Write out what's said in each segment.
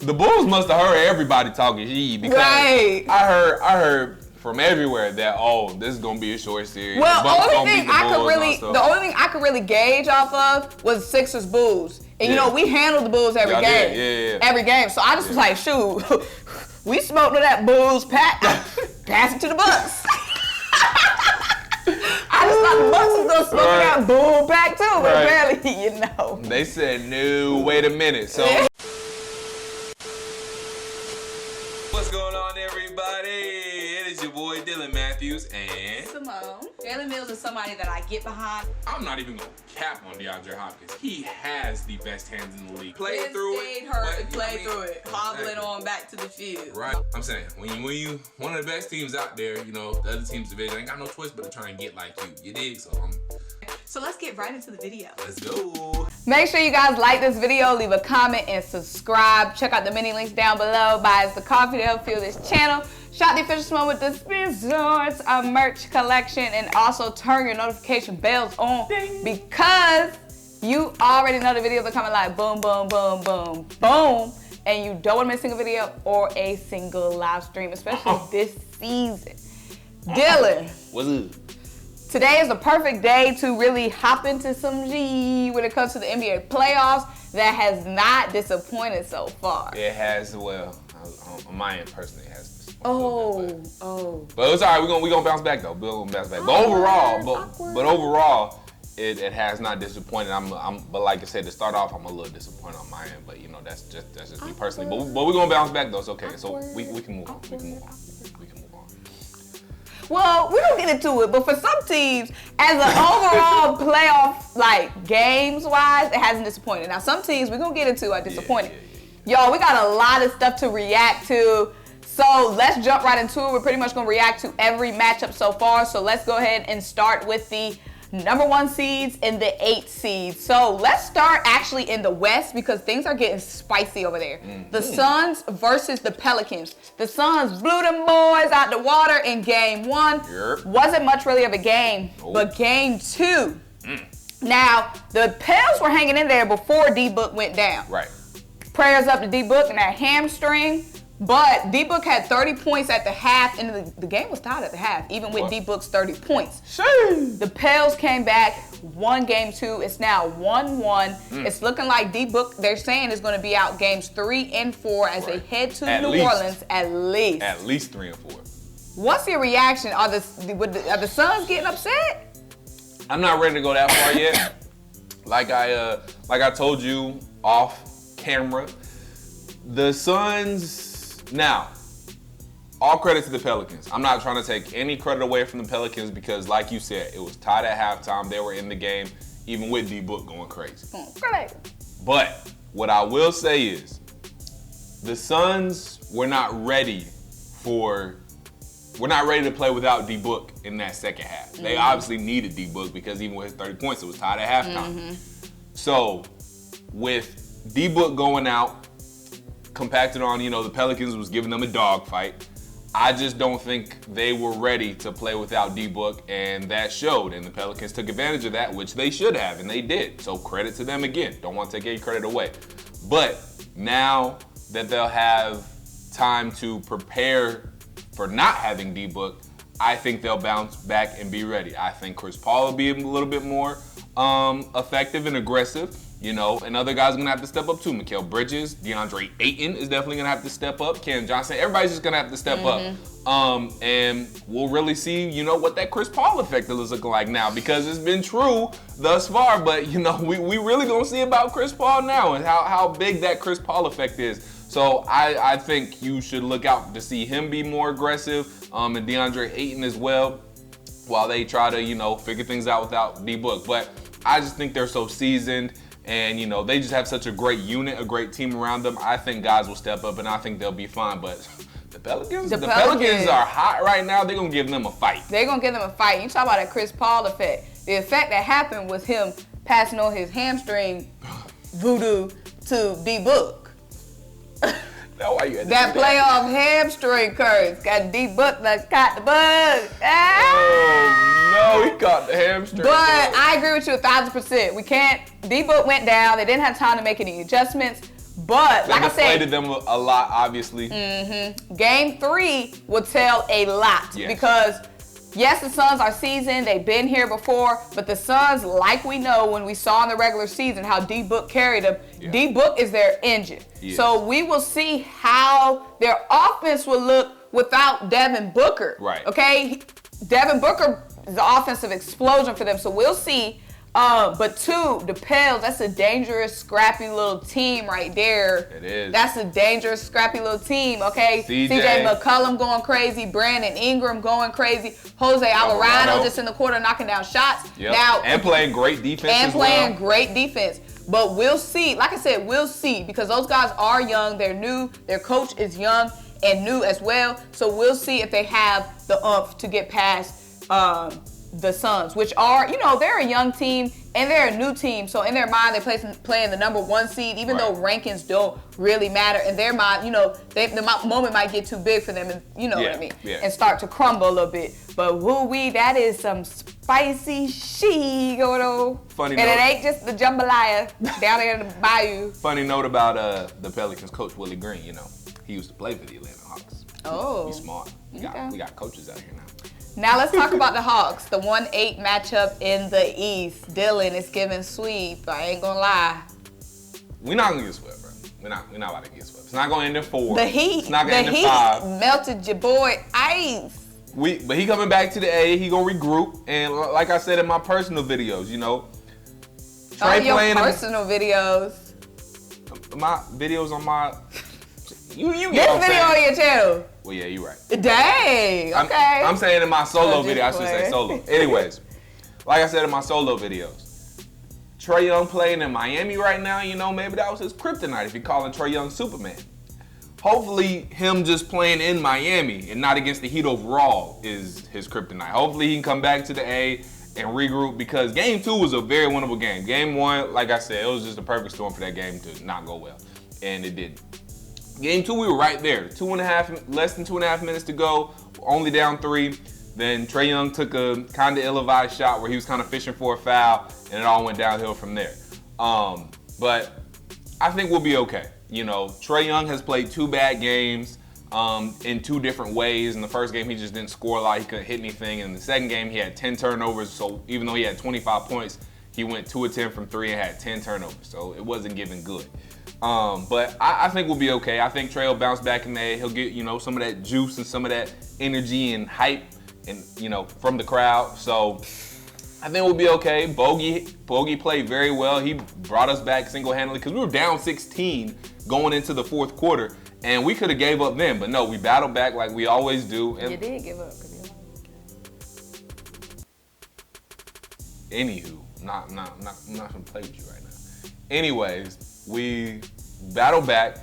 The Bulls must have heard everybody talking shit because I heard from everywhere that this is gonna be a short series. Well, the only thing I could really gauge off of was Sixers Bulls, and you know we handled the Bulls every game, every game. So I just was like, shoot, we smoked to that Bulls pack, pass it to the Bucks. I just thought the Bucks was gonna smoke that Bull pack too, but apparently, you know, they said no. Wait a minute, so. What's going on, everybody? It is your boy Dylan Matthews and Symone. Jalen Mills is somebody that I get behind. I'm not even gonna cap on DeAndre Hopkins. He has the best hands in the league. Played through it, hobbling on back to the field. Right. I'm saying when you one of the best teams out there, you know the other team's division ain't got no choice but to try and get like you. You dig? So let's get right into the video. Let's go. Make sure you guys like this video, leave a comment, and subscribe. Check out the many links down below. Buy us the coffee to help fuel this channel. Shop the official Symone with the Sports, a merch collection, and also turn your notification bells on because you already know the videos are coming like boom, boom, boom, boom, boom, and you don't want to miss a single video or a single live stream, especially this season. Dylan. What's up? Today is the perfect day to really hop into some G when it comes to the NBA playoffs that has not disappointed so far. It has, well, on my end personally, it has disappointed. But it's all right. We're gonna bounce back though. We're gonna bounce back. But overall, it has not disappointed. But like I said, to start off, I'm a little disappointed on my end. But you know, that's just me personally. But we're gonna bounce back though. It's okay. So we can move on. We can move on. Well, we don't get into it, but for some teams, as an overall playoff, like, games-wise, it hasn't disappointed. Now, some teams we're going to get into are disappointed. Y'all, we got a lot of stuff to react to, so let's jump right into it. We're pretty much going to react to every matchup so far, so let's go ahead and start with the #1 seeds and the 8 seeds. So let's start actually in the West because things are getting spicy over there. The Suns versus the Pelicans. The Suns blew them boys out the water in game 1. Wasn't much really of a game, but game 2. Now, the Pels were hanging in there before D-Book went down. Right. Prayers up to D-Book and that hamstring. But D-Book had 30 points at the half, and the game was tied at the half, even with D-Book's 30 points. The Pels came back, won game 2. It's now 1-1. It's looking like D-Book, they're saying, is going to be out games 3 and 4 as they head to New Orleans, at least. At least 3 and 4. What's your reaction? Are the Suns getting upset? I'm not ready to go that far yet. Like I told you off camera, the Suns. Now, all credit to the Pelicans. I'm not trying to take any credit away from the Pelicans because, like you said, it was tied at halftime. They were in the game, even with D-Book going crazy. But what I will say is, the Suns were not ready to play without D-Book in that second half. They obviously needed D-Book because even with his 30 points, it was tied at halftime. So, with D-Book going out, compacted on, the Pelicans was giving them a dogfight. I just don't think they were ready to play without D-Book, and that showed. And the Pelicans took advantage of that, which they should have, and they did. So credit to them again. Don't want to take any credit away. But now that they'll have time to prepare for not having D-Book, I think they'll bounce back and be ready. I think Chris Paul will be a little bit more effective and aggressive. And other guys are going to have to step up too. Mikal Bridges, DeAndre Ayton is definitely going to have to step up. Ken Johnson, everybody's just going to have to step up. And we'll really see, what that Chris Paul effect is looking like now because it's been true thus far. But, we really going to see about Chris Paul now and how big that Chris Paul effect is. So I think you should look out to see him be more aggressive and DeAndre Ayton as well while they try to, figure things out without D-Book. But I just think they're so seasoned. And, they just have such a great unit, a great team around them. I think guys will step up, and I think they'll be fine. But the Pelicans are hot right now. They're going to give them a fight. They're going to give them a fight. You talk about that Chris Paul effect. The effect that happened was him passing on his hamstring voodoo to D-Book. That playoff hamstring curse. Got D-Book that caught the bug. No, he caught the hamstring. But I agree with you 1,000%. D-Book went down. They didn't have time to make any adjustments. But like I said, deflated them a lot, obviously. Game 3 will tell a lot because yes, the Suns are seasoned. They've been here before, but the Suns, like we know when we saw in the regular season how D-Book carried them, D-Book is their engine. So we will see how their offense will look without Devin Booker. Right. Okay? Devin Booker is the offensive explosion for them, so we'll see. But two, the Pels, that's a dangerous, scrappy little team right there. It is. That's a dangerous, scrappy little team, okay? CJ McCollum going crazy, Brandon Ingram going crazy, Jose Alvarado just in the corner knocking down shots. Now, and playing great defense and playing great defense. But we'll see. Like I said, we'll see because those guys are young. They're new. Their coach is young and new as well. So we'll see if they have the oomph to get past the Suns, which are, they're a young team and they're a new team. So in their mind, they're playing the #1 seed, even though rankings don't really matter. In their mind, the moment might get too big for them, and what I mean, and start to crumble a little bit. But woo-wee, that is some spicy shit going on. Funny and note. It ain't just the jambalaya down there in the bayou. Funny note about the Pelicans coach, Willie Green, he used to play for the Atlanta Hawks. Oh. He's smart. We got coaches out here now. Now let's talk about the Hawks, the 1-8 matchup in the East. Dylan is giving sweep. I ain't gonna lie. We're not gonna get swept, bro. We're not about to get swept. It's not gonna end in 4. The Heat, it's not gonna end in 5. Melted your boy Ice. But he coming back to the A. He gonna regroup, and like I said in my personal videos, Trey your playing personal videos. My videos on my. You this video on your channel. Well, yeah, you're right. Dang, okay. I'm saying in my solo video, I should say solo. Anyways, like I said in my solo videos, Trae Young playing in Miami right now, maybe that was his kryptonite if you're calling Trae Young Superman. Hopefully him just playing in Miami and not against the Heat overall is his kryptonite. Hopefully he can come back to the A and regroup because Game 2 was a very winnable game. Game 1, like I said, it was just a perfect storm for that game to not go well, and it didn't. Game 2, we were right there. Less than 2.5 minutes to go, only down 3. Then Trae Young took a kind of ill-advised shot where he was kind of fishing for a foul, and it all went downhill from there. But I think we'll be okay. Trae Young has played 2 bad games in 2 different ways. In the first game, he just didn't score a lot. He couldn't hit anything. In the second game, he had 10 turnovers. So even though he had 25 points, he went 2 of 10 from 3 and had 10 turnovers. So it wasn't giving good. But I think we'll be okay. I think Trae will bounce back in there. He'll get, some of that juice and some of that energy and hype and, from the crowd. So I think we'll be okay. Bogey played very well. He brought us back single-handedly because we were down 16 going into the 4th quarter, and we could have gave up then. But no, we battled back like we always do. And you did give up. Anywho, I'm not gonna play with you right now. Anyways, we battle back,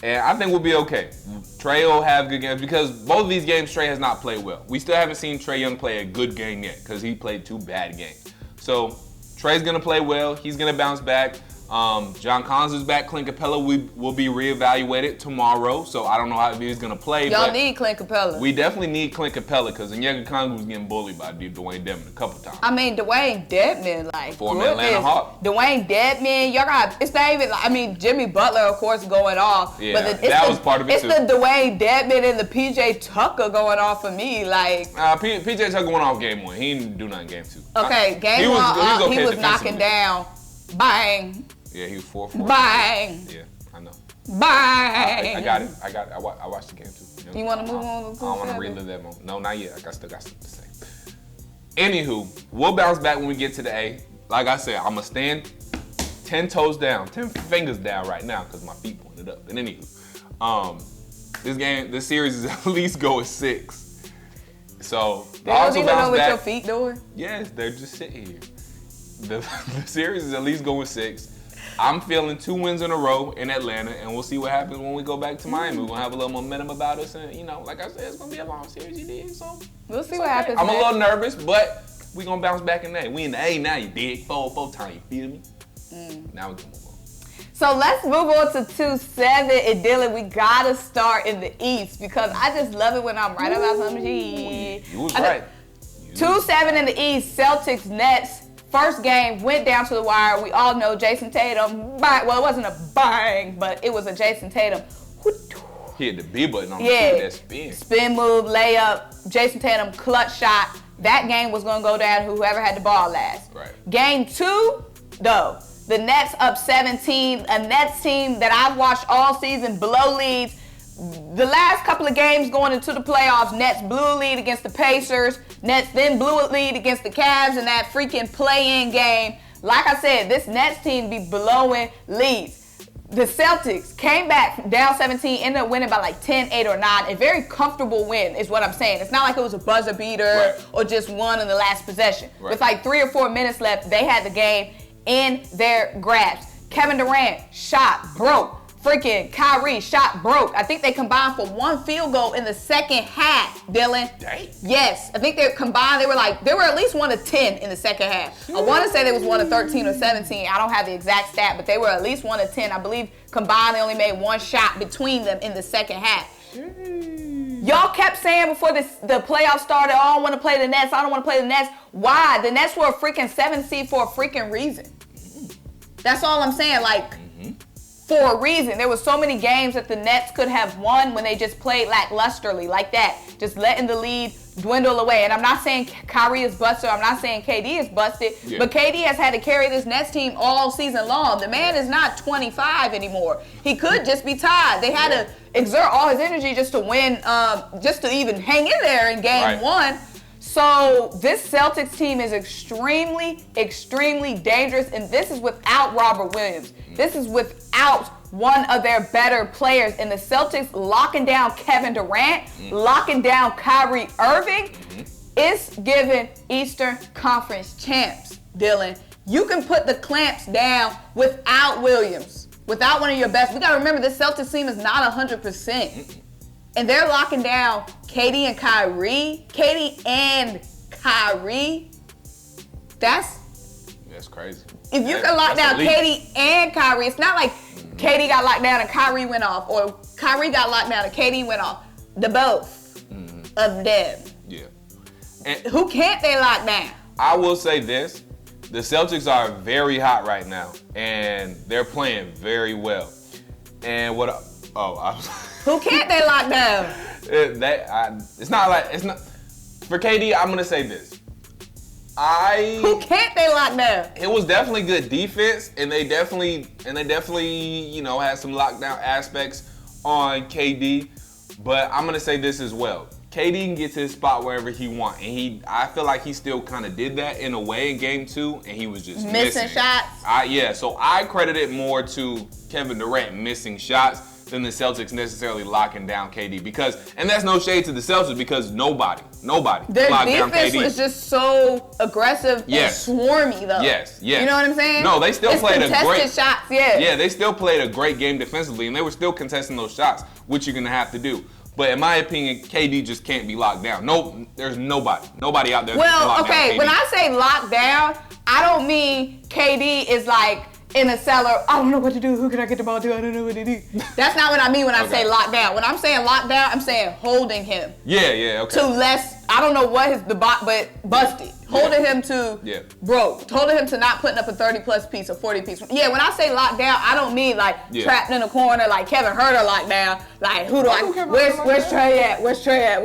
and I think we'll be okay. Trae will have good games because both of these games Trae has not played well. We still haven't seen Trae Young play a good game yet because he played 2 bad games. So Trae's gonna play well. He's gonna bounce back. John Collins is back. Clint Capella will be reevaluated tomorrow, so I don't know how he's gonna play. Y'all need Clint Capella. We definitely need Clint Capella because Onyeka Okongwu was getting bullied by Dwayne Dedmon a couple times. I mean, Dwayne Dedmon, like, former Atlanta Hawk. Dwayne Dedmon, y'all got, it's not even, Jimmy Butler, of course, going off. Yeah, but that was part of it too. It's the Dwayne Dedmon and the PJ Tucker going off for me, like. PJ Tucker went off game 1. He didn't do nothing game 2. Okay, game 1, he was knocking down, bang. Yeah, he was 4-4. Bang. Yeah, I know. Bang. I got it. I watched the game too. You want to move on? I don't want to relive that moment. No, not yet. I still got stuff to say. Anywho, we'll bounce back when we get to the A. Like I said, I'm going to stand 10 toes down, 10 fingers down right now because my feet pointed up. And anywho, this series is at least going 6. So, they don't even know what your feet doing? Yes, they're just sitting here. The series is at least going 6. I'm feeling 2 wins in a row in Atlanta, and we'll see what happens when we go back to Miami. We're going to have a little momentum about us, and, like I said, it's going to be a long series, you dig? So we'll see what happens. I'm a little nervous, but we're going to bounce back in there. We in the A now, you dig? 4 times, you feel me? Now we can move on. So let's move on to 2-7, and Dylan, we got to start in the East, because I just love it when I'm right about some shit. You was right. 2-7 in the East, Celtics, Nets, First game went down to the wire. We all know Jason Tatum. Well, it wasn't a bang, but it was a Jason Tatum. He hit the B button on that spin. Spin move, layup, Jason Tatum clutch shot. That game was going to go down to whoever had the ball last. Right. Game 2, though, the Nets up 17. A Nets team that I've watched all season blow leads. The last couple of games going into the playoffs, Nets blew a lead against the Pacers. Nets then blew a lead against the Cavs in that freaking play-in game. Like I said, this Nets team be blowing leads. The Celtics came back down 17, ended up winning by like 10, 8, or 9. A very comfortable win is what I'm saying. It's not like it was a buzzer beater or just one in the last possession. With like 3 or 4 minutes left, they had the game in their grasp. Kevin Durant shot broke. Freaking Kyrie shot broke. I think they combined for 1 field goal in the second half, Dylan. Dang. Yes, I think they combined. They were at least 1 of 10 in the second half. I want to say they was 1 of 13 or 17. I don't have the exact stat, but they were at least 1 of 10. I believe combined they only made 1 shot between them in the second half. Y'all kept saying before the playoffs started, I don't want to play the Nets. I don't want to play the Nets. Why? The Nets were a freaking 7th seed for a freaking reason. That's all I'm saying. Like, for a reason. There were so many games that the Nets could have won when they just played lacklusterly like that. Just letting the lead dwindle away. And I'm not saying Kyrie is busted. I'm not saying KD is busted. Yeah. But KD has had to carry this Nets team all season long. The man is not 25 anymore. He could just be tied. They had to exert all his energy just to win, just to even hang in there in game 1. So this Celtics team is extremely, extremely dangerous, and this is without Robert Williams. This is without one of their better players. And the Celtics locking down Kevin Durant, locking down Kyrie Irving, is giving Eastern Conference champs, Dylan. You can put the clamps down without Williams, without one of your best. We got to remember this Celtics team is not 100%. And they're locking down KD and Kyrie. KD and Kyrie. That's crazy. If you can lock down KD and Kyrie, it's not like KD got locked down and Kyrie went off, or Kyrie got locked down and KD went off. The both of them. Yeah. And who can't they lock down? I will say this. The Celtics are very hot right now, and they're playing very well. And what? Who can't they lock down? It's not for KD. I'm gonna say this. Who can't they lock down? It was definitely good defense, and they definitely had some lockdown aspects on KD. But I'm gonna say this as well. KD can get to his spot wherever he wants, and I feel like he still kind of did that in a way in game 2, and he was just missing shots. So I credit it more to Kevin Durant missing shots than the Celtics necessarily locking down KD, and that's no shade to the Celtics, because nobody their locked down KD. Their defense was just so aggressive and swarmy, though. Yes. You know what I'm saying? No, they still played a great shots. Yeah, they still played a great game defensively, and they were still contesting those shots, which you're gonna have to do. But in my opinion, KD just can't be locked down. No, there's nobody out there. Well, okay, when I say locked down, I don't mean KD is like in the cellar. I don't know what to do. Who can I get the ball to? I don't know what to do. That's not what I mean when I say locked down. When I'm saying locked down, I'm saying holding him. Yeah, okay. To less, I don't know what but busted. Holding him to broke. Holding him to not putting up a 30-plus piece or 40-piece. Yeah, when I say locked down, I don't mean like trapped in a corner like Kevin Huerter locked down. Like, where's Trey at? Where's Trey at?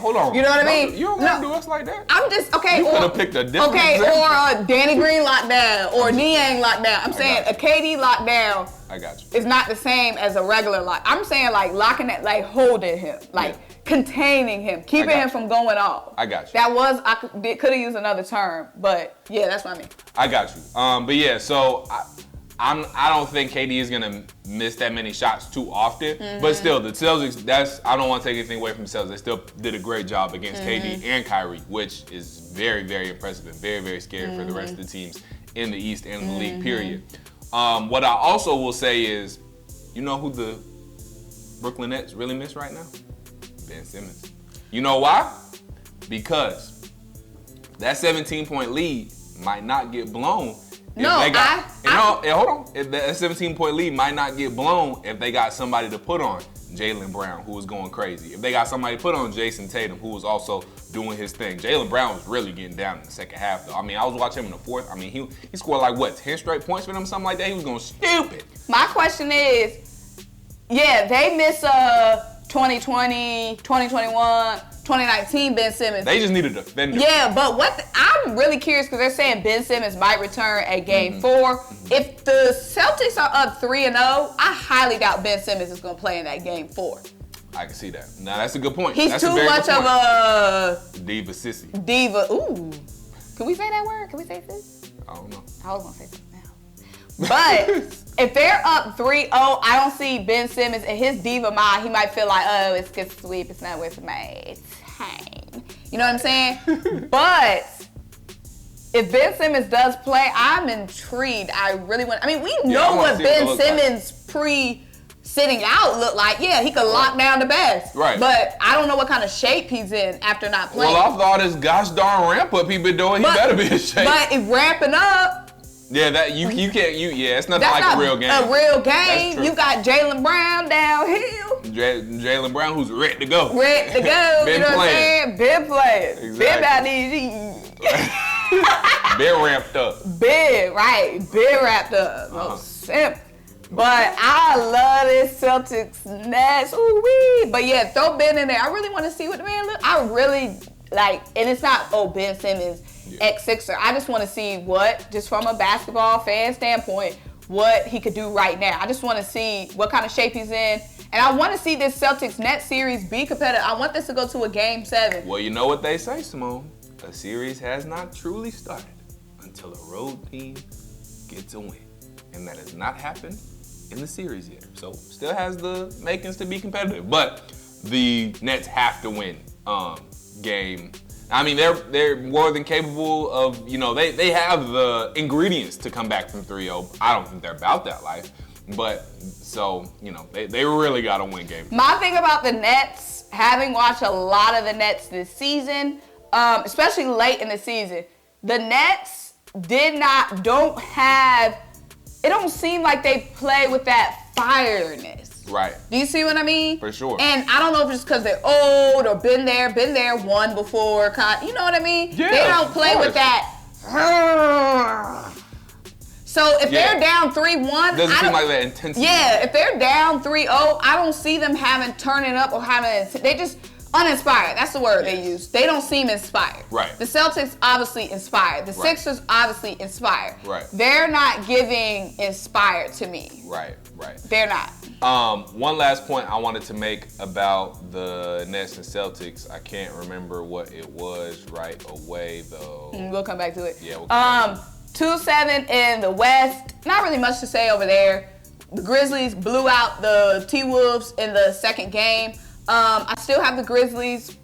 Hold on. You know what I mean? You don't want to do us like that. I'm just, okay. You could have picked a different example. Or Danny Green locked down, or Niang locked down. I'm saying a KD locked down is not the same as a regular lock. I'm saying like locking it, like holding him, like containing him, keeping him from going off. I got you. That was, I could have used another term, but yeah, that's what I mean. I got you. But yeah, so I don't think KD is gonna miss that many shots too often. But still, the Celtics, I don't want to take anything away from the Celtics. They still did a great job against KD and Kyrie, which is very, very impressive and very, very scary for the rest of the teams in the East and the league, period. What I also will say is, you know who the Brooklyn Nets really miss right now? Ben Simmons. You know why? Because that 17-point lead might not get blown. Hold on. That 17-point lead might not get blown if they got somebody to put on. Jaylen Brown, who was going crazy. If they got somebody put on Jason Tatum, who was also doing his thing. Jaylen Brown was really getting down in the second half, though. I mean, I was watching him in the fourth. I mean, he scored like, what, 10 straight points for them, something like that? He was going stupid. My question is, yeah, they miss 2020, 2021, 2019 Ben Simmons. They just need a defender. Yeah, but I'm really curious because they're saying Ben Simmons might return at Game 4. If the Celtics are up 3-0, I highly doubt Ben Simmons is going to play in that Game 4. I can see that. Now, that's a good point. He's that's too much of a... Diva sissy. Diva. Ooh. Can we say that word? Can we say this? I don't know. I was going to say something now. But if they're up 3-0, I don't see Ben Simmons in his diva mind. He might feel like, oh, it's good sweep. It's not worth my time. You know what I'm saying? But if Ben Simmons does play, I'm intrigued. I really want... I mean, we know what Ben Simmons sitting out looked like. Yeah, he could lock down the best. Right. But I don't know what kind of shape he's in after not playing. Well, off all this gosh darn ramp up he been doing, he better be in shape. But if ramping up... Yeah, that you can't, it's nothing like a real game. A real game. You got Jaylen Brown downhill. Jaylen Brown, who's ready to go. Ready to go. Been you know playing. What I'm saying? Been playing. Exactly. Been about these. Been ramped up. Been, right. Been wrapped up. Simple. But I love this Celtics Nets. Ooh-wee. But yeah, throw Ben in there. I really want to see what the man look. I really like, and it's not, Ben Simmons, ex-Sixer. I just want to see just from a basketball fan standpoint, what he could do right now. I just want to see what kind of shape he's in. And I want to see this Celtics Nets series be competitive. I want this to go to a Game 7. Well, you know what they say, Symone. A series has not truly started until a road team gets a win. And that has not happened in the series yet. So still has the makings to be competitive. But the Nets have to win game. I mean, they're more than capable of, they have the ingredients to come back from 3-0. I don't think they're about that life. But, so, they really got to win game 4. My thing about the Nets, having watched a lot of the Nets this season, especially late in the season, the Nets it don't seem like they play with that fireness. Right. Do you see what I mean? For sure. And I don't know if it's because they're old or been there, won before. You know what I mean? Yeah, they don't play with that. So if they're down 3-1, doesn't seem like that intensity. Yeah, if they're down 3-0, I don't see them turning up or they just uninspired. That's the word they use. They don't seem inspired. Right. The Celtics obviously inspired. The Sixers obviously inspired. Right. They're not giving inspired to me. Right. They're not. One last point I wanted to make about the Nets and Celtics. I can't remember what it was right away though. We'll come back to it. Yeah. We'll come back to it. 2-7 in the West. Not really much to say over there. The Grizzlies blew out the T-Wolves in the second game. I still have the Grizzlies,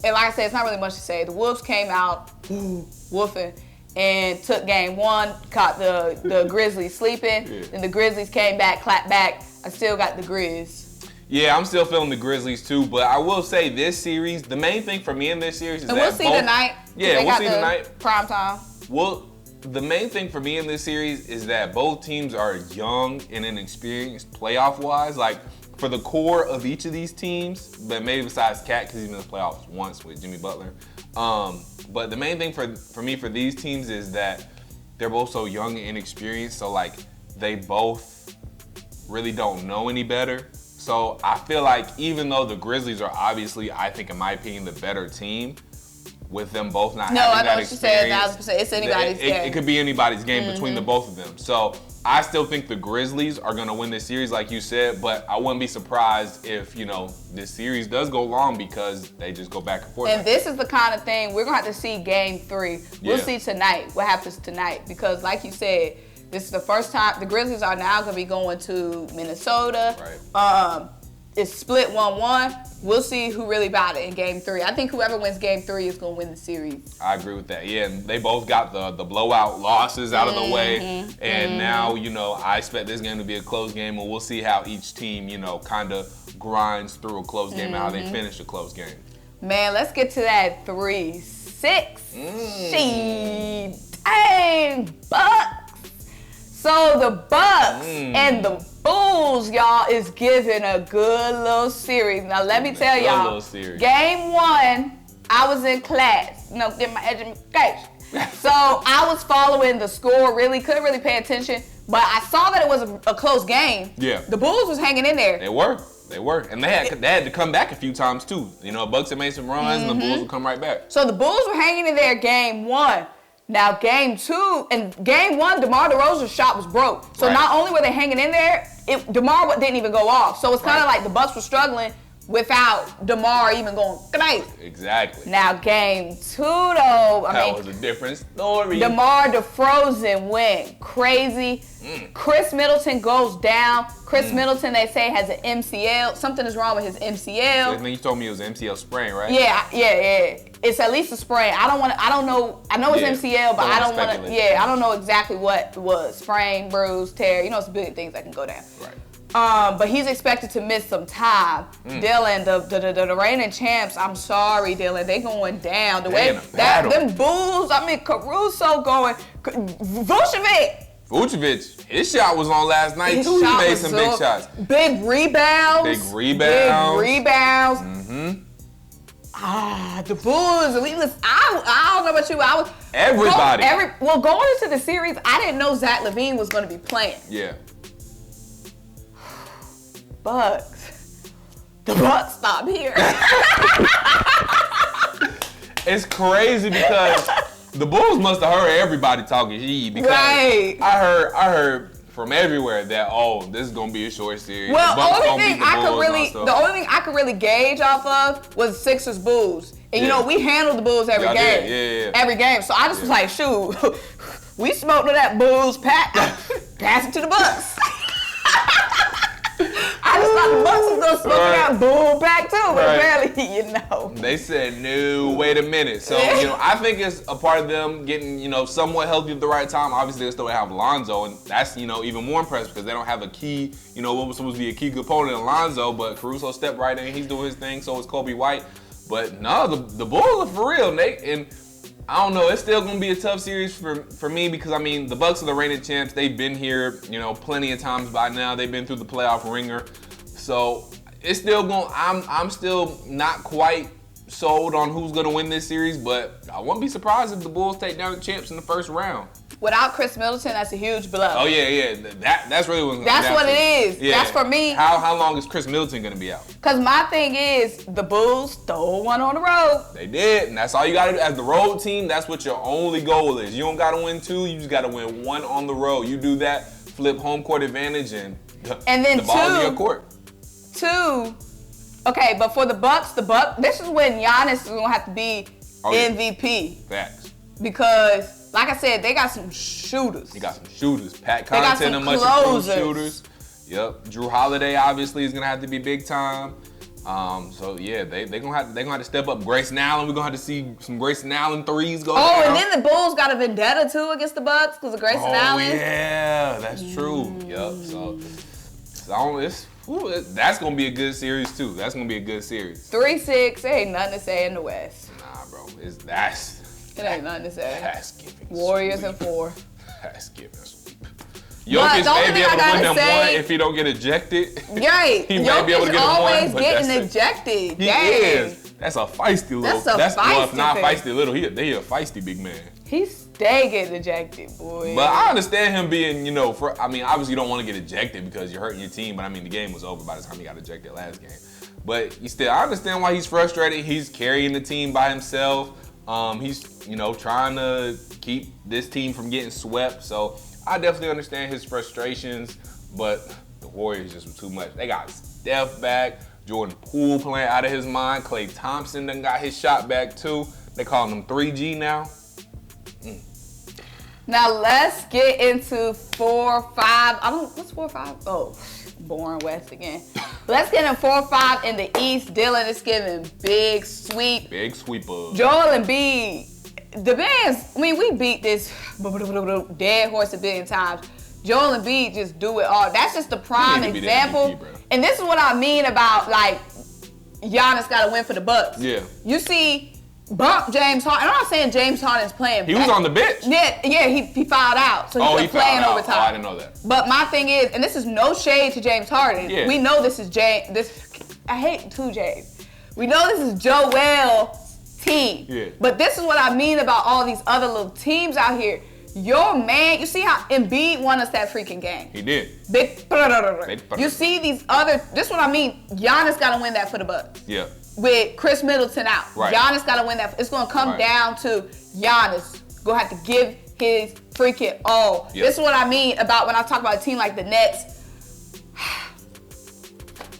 and like I said, it's not really much to say. The Wolves came out woofing and took game 1, caught the Grizzlies sleeping. Then the Grizzlies came back, clapped back. I still got the Grizz. Yeah, I'm still feeling the Grizzlies too, but I will say this series, the main thing for me in this series is we'll see tonight. Yeah, we'll see tonight. Prime time. Well, the main thing for me in this series is that both teams are young and inexperienced playoff-wise. Like, for the core of each of these teams, but maybe besides Cat, because he's been in the playoffs once with Jimmy Butler. But the main thing for me for these teams is that they're both so young and inexperienced, so like they both really don't know any better. So I feel like even though the Grizzlies are obviously, I think in my opinion, the better team, with them both not having that experience. No, I know what you said, 1,000%. It's anybody's game. It could be anybody's game between the both of them. So I still think the Grizzlies are going to win this series, like you said, but I wouldn't be surprised if, this series does go long because they just go back and forth. And this is the kind of thing we're going to have to see game 3. We'll see tonight what happens tonight because, like you said, this is the first time the Grizzlies are now going to be going to Minnesota. Right. It's split 1-1. We'll see who really about it in game 3. I think whoever wins game 3 is going to win the series. I agree with that. Yeah, and they both got the blowout losses out of the way. And now, I expect this game to be a close game, and we'll see how each team, kind of grinds through a close game and how they finish a close game. Man, let's get to that 3-6 seed. Dang, Bucks. So the Bucks and the Bulls, y'all, is giving a good little series. Now, let me tell y'all, game 1, I was in class, getting my education. So I was following the score, couldn't really pay attention, but I saw that it was a close game. Yeah. The Bulls was hanging in there. They were. And they had to come back a few times, too. Bucks had made some runs, and the Bulls would come right back. So the Bulls were hanging in there game 1. Now, game 2, and game 1, DeMar DeRozan's shot was broke. So not only were they hanging in there, DeMar didn't even go off. So it's kind of like the Bucks were struggling without DeMar even going crazy. Exactly. Now, game 2, though, that was a different story. DeMar DeRozan went crazy. Chris Middleton goes down. Chris Middleton, they say, has an MCL. Something is wrong with his MCL. So, I think you told me it was MCL sprain, right? Yeah. It's at least a sprain. I don't know. I know it's MCL, but I don't want to. Yeah, I don't know exactly what it was. Sprain, bruise, tear. It's big things that can go down. Right. But he's expected to miss some time. Dylan, the reigning champs, I'm sorry, Dylan, they going down. The way them Bulls, Caruso going, Vucevic, his shot was on last night too. He made some big shots. Big rebounds. The Bulls. I don't know about you. Everybody. Going into the series, I didn't know Zach LaVine was going to be playing. Yeah. Bucks. The Bucks stop here. It's crazy because the Bulls must have heard everybody talking shit because I heard from everywhere that this is gonna be a short series. Well, the only thing I could really gauge off of was Sixers Bulls. And we handled the Bulls every game. Yeah. Every game. So I just was like, shoot, we smoked that Bulls pack. Pass it to the Bucks. I just thought the Bucks was gonna smoke that Bull pack too, but apparently, They said, no, wait a minute. So, I think it's a part of them getting, somewhat healthy at the right time. Obviously, they still have Lonzo, and that's, even more impressive because they don't have a key, what was supposed to be a key component in Lonzo, but Caruso stepped right in. He's doing his thing, so is Kobe White. But no, the Bulls are for real. And I don't know. It's still going to be a tough series for me because, the Bucks are the reigning champs. They've been here, plenty of times by now. They've been through the playoff ringer. So it's still going. I'm still not quite sold on who's going to win this series, but I wouldn't be surprised if the Bulls take down the champs in the first round. Without Chris Middleton, that's a huge blow. Oh yeah. That's really what's going to happen. That's what it is. Yeah. That's for me. How long is Chris Middleton going to be out? Because my thing is, the Bulls stole one on the road. They did, and that's all you got to do. As the road team, that's what your only goal is. You don't got to win 2, you just got to win 1 on the road. You do that, flip home court advantage, and then the ball's in your court. 2, okay, but for the Bucks, this is when Giannis is going to have to be MVP. Facts. Because, like I said, they got some shooters. They got some shooters. Pat Connaughton, a much improved shooters. Yep. Drew Holiday obviously is gonna have to be big time. So yeah, they're gonna have to step up. Grayson Allen, we're gonna have to see some Grayson Allen threes go down. And then the Bulls got a vendetta too against the Bucks because of Grayson Allen. Oh yeah, that's true. Yep. So that's gonna be a good series too. That's gonna be a good series. 3-6, there ain't nothing to say in the West. Nah, bro, it ain't nothing to say. That's giving Warriors in 4. That's giving sweep. Jokic may be able to win them 1 if he don't get ejected. Right. He may be able to get them 1. Always getting ejected. He is. That's a feisty little. Well, if not feisty little, he a feisty big man. He stay getting ejected, boy. But I understand him being, obviously you don't want to get ejected because you're hurting your team. But the game was over by the time he got ejected last game. But I understand why he's frustrated. He's carrying the team by himself. He's, trying to keep this team from getting swept. So I definitely understand his frustrations, but the Warriors just were too much. They got Steph back, Jordan Poole playing out of his mind, Klay Thompson done got his shot back too. They calling him 3G now. Now let's get into 4-5. What's 4-5? Oh, boring West again. Let's get in 4-5 in the East. Dylan is giving big sweep. Big sweeper. Joel Embiid. The bands, we beat this dead horse a billion times. Joel Embiid just do it all. That's just the prime example. MVP, and this is what I mean about, Giannis got to win for the Bucks. Yeah. You see, bumped James Harden. I'm not saying James Harden's playing bad. He was on the bench. Yeah, he fouled out, so he could play in overtime. Oh, I didn't know that. But my thing is, and this is no shade to James Harden. Yeah. We know this is I hate two J's. We know this is Joel's team. Yeah. But this is what I mean about all these other little teams out here. Your man, you see how Embiid won us that freaking game. He did. You see these other, this is what I mean. Giannis got to win that for the Bucks. Yeah. With Chris Middleton out. Right. Giannis got to win that. It's going to come down to Giannis. Going to have to give his freaking all. Yep. This is what I mean about when I talk about a team like the Nets.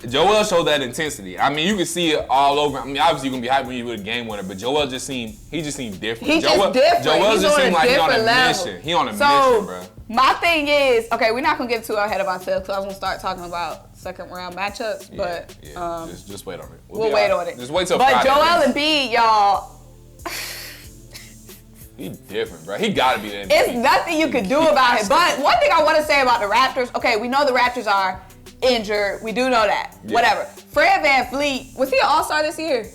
Joel showed that intensity. I mean, you can see it all over. I mean, obviously you're going to be hyped when you win a game winner, but Joel just seemed different. He's just different. Joel He's just seemed like he's on a level. mission. He on a mission, bro. My thing is, okay, we're not going to get too ahead of ourselves because I was going to start talking about second round matchups, but just wait on it. We'll wait on it. Just wait till But Friday. Joel Embiid, y'all, he's different, bro. He got to be the MVP. It's nothing you can do about it. But one thing I want to say about the Raptors, okay, we know the Raptors are injured. We do know that. Yeah. Whatever. Fred VanVleet, was he an all-star this year?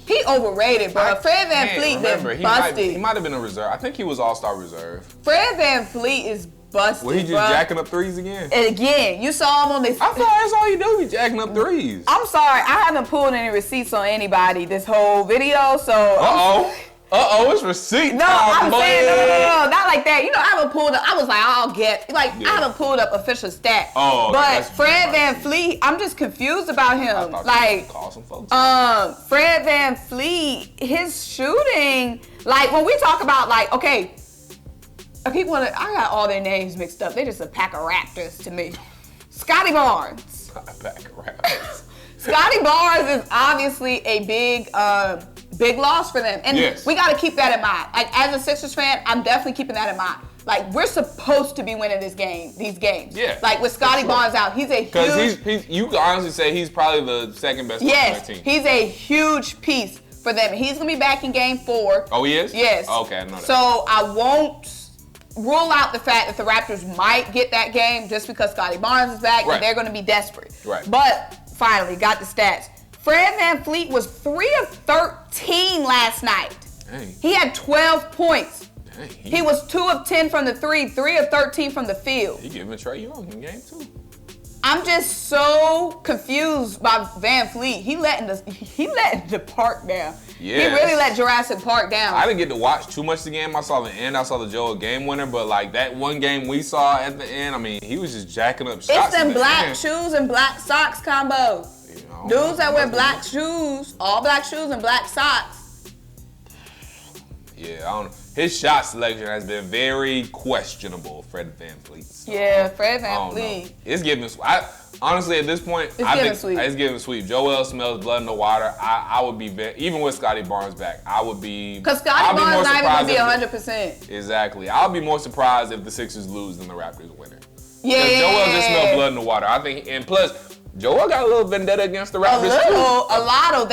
He overrated, bro. Fred VanVleet been busted. He might have been a reserve. I think he was all-star reserve. Fred VanVleet is busted, Was he just jacking up threes again? And again, you saw him on this. I thought that's all you do, be jacking up threes. I'm sorry, I haven't pulled any receipts on anybody this whole video, so. It's receipt No, I'm saying no, not like that. You know, I haven't pulled up. I was like, I haven't pulled up official stats. But Fred VanVleet, I'm just confused about him. Like, call some folks. Fred VanVleet, his shooting, like when we talk about like, okay, people I got all their names mixed up. They're just a pack of Raptors to me. Scottie Barnes. A pack of Raptors. Scottie Barnes is obviously a big loss for them. And we got to keep that in mind. Like, as a Sixers fan, I'm definitely keeping that in mind. Like, we're supposed to be winning these games. Yeah. Like, with Scottie Barnes out, he's a huge... Because you can honestly say he's probably the second best player on the team. He's a huge piece for them. He's going to be back in game 4. Oh, he is? Yes. Okay, I know that. So, I won't rule out the fact that the Raptors might get that game just because Scottie Barnes is back and they're going to be desperate. Right. But, finally, got the stats. Fred VanVleet was 3 of 13 last night. Dang. He had 12 points. Dang. He was 2 of 10 from the 3, 3 of 13 from the field. He giving Trae Young in game 2. I'm just so confused by VanVleet. He letting the park down. Yeah. He really let Jurassic Park down. I didn't get to watch too much of the game. I saw the end. I saw the Joel game winner, but like that one game we saw at the end, I mean, he was just jacking up shots. It's them black shoes and black socks combo. Dudes that wear black shoes, all black shoes and black socks. Yeah, I don't know. His shot selection has been very questionable, Fred VanVleet. So, yeah, Fred VanVleet. It's giving honestly, at this point, it's giving sweep. Joel smells blood in the water. I would be, even with Scottie Barnes back, I would be. Because Scottie Barnes not even going to be 100%. Exactly. I'll be more surprised if the Sixers lose than the Raptors win it. Yeah. Joel just smelled blood in the water. I think, and plus, Joel got a little vendetta against the Raptors too. A lot.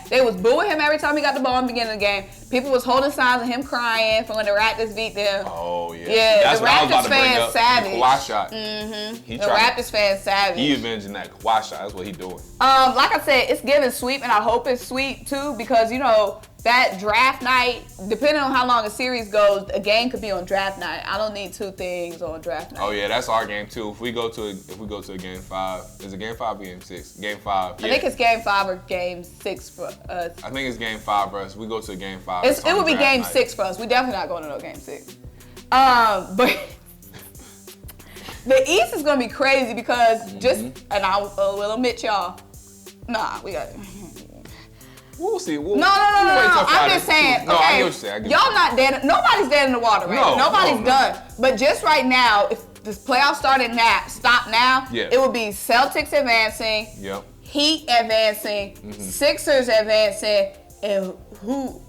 They was booing him every time he got the ball in the beginning of the game. People was holding signs of him crying for when the Raptors beat them. Oh yeah. Yeah, that's the Raptors fans savage. The Kawhi shot. The Raptors fans savage. He avenging that Kawhi shot. That's what he doing. Like I said, it's giving sweep, and I hope it's sweep too because you know that draft night, depending on how long a series goes, a game could be on draft night. I don't need 2 things on draft night. Oh yeah, that's our game too. If we go to a game 5, is it game 5 or game 6? Game 5. Yeah. I think it's game 5 or game 6 for us. I think it's game 5 for us. We go to a game 5. It would be game 6 for us. We definitely not going to no game 6. But the East is gonna be crazy because and I will admit y'all, we got. We'll see. No. I'm just saying. No, okay, I get what you're saying. Y'all not dead. Nobody's dead in the water, right? Nobody's done. But just right now, if this playoff stop now, it would be Celtics advancing, Heat advancing, Sixers advancing, and who?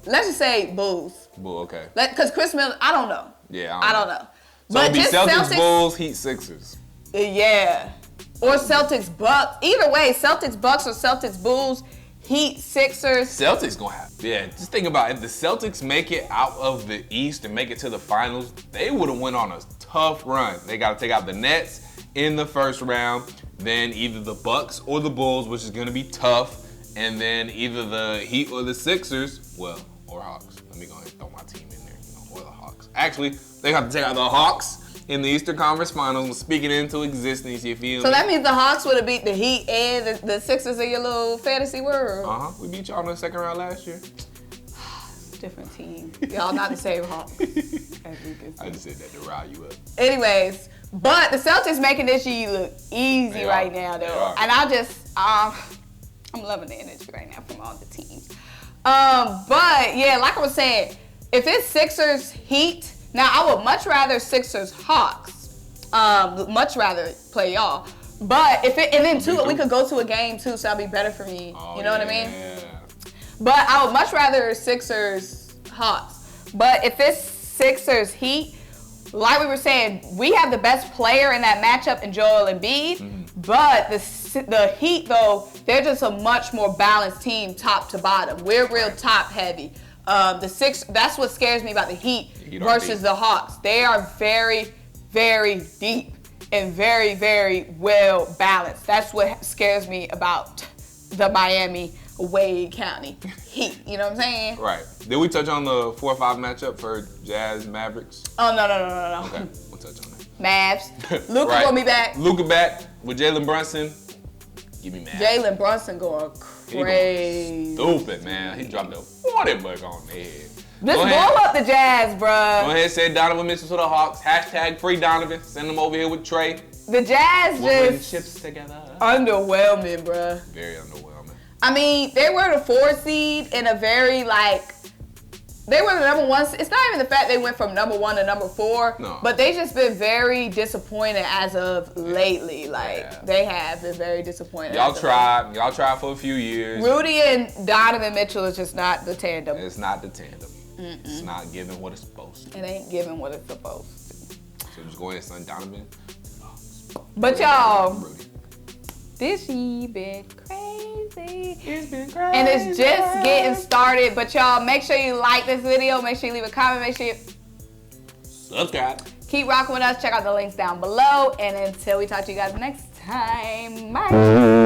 Let's just say Bulls. Bull, okay. Because Chris Miller, I don't know. Yeah, I don't know. So it'd be Celtics, Bulls, Heat, Sixers. Yeah. Or Celtics, Bucks. Either way, Celtics, Bucks, or Celtics, Bulls, Heat, Sixers. Celtics gonna have. Yeah, just think about it. If the Celtics make it out of the East and make it to the finals, they would have went on a tough run. They got to take out the Nets in the first round, then either the Bucks or the Bulls, which is gonna be tough. And then either the Heat or the Sixers, well, or Hawks. Let me go ahead and throw my team in there, or the Hawks. Actually, they have to take out the Hawks in the Eastern Conference Finals, speaking into existence, you feel me? So that means the Hawks would have beat the Heat and the Sixers in your little fantasy world. We beat y'all in the second round last year. Different team. Y'all not the same Hawks, as you can see. I just said that to rile you up. Anyways, but the Celtics making this year look easy right now, though. And I'm loving the energy right now from all the teams. But yeah, like I was saying, if it's Sixers Heat, now I would much rather Sixers Hawks. Much rather play y'all. But if it, and then too, we could go to a game too, so that'd be better for me. You know what I mean? But I would much rather Sixers Hawks. But if it's Sixers Heat, like we were saying, we have the best player in that matchup in Joel Embiid. But the Heat, though, they're just a much more balanced team, top to bottom. We're real top heavy. That's what scares me about the Heat versus the Hawks. They are very, very deep and very, very well balanced. That's what scares me about the Miami Wade County Heat. You know what I'm saying? Right. Did we touch on the 4-5 matchup for Jazz Mavericks? Oh, no. Okay, we'll touch on that. Mavs. Luka gonna be back. Luka back with Jalen Brunson. Give me Mavs. Jalen Brunson going crazy. Going stupid, man. He dropped a 40 buck on their head. Let's blow up the Jazz, bruh. Go ahead, send Donovan Mitchell to the Hawks. # free Donovan. Send him over here with Trey. The Jazz just chips together. Underwhelming, bruh. Very underwhelming. I mean, they were the 4 seed in a very, they were the number 1. It's not even the fact they went from number 1 to number 4, but they just been very disappointed as of lately. They have been very disappointed. Y'all tried for a few years. Rudy and Donovan Mitchell is just not the tandem. It's not the tandem. It's not giving what it's supposed to. It ain't giving what it's supposed to. So just go ahead and send Donovan. But y'all, this year been crazy. It's been crazy. And it's just getting started. But y'all, make sure you like this video. Make sure you leave a comment. Make sure you subscribe. Keep rocking with us. Check out the links down below. And until we talk to you guys next time, bye.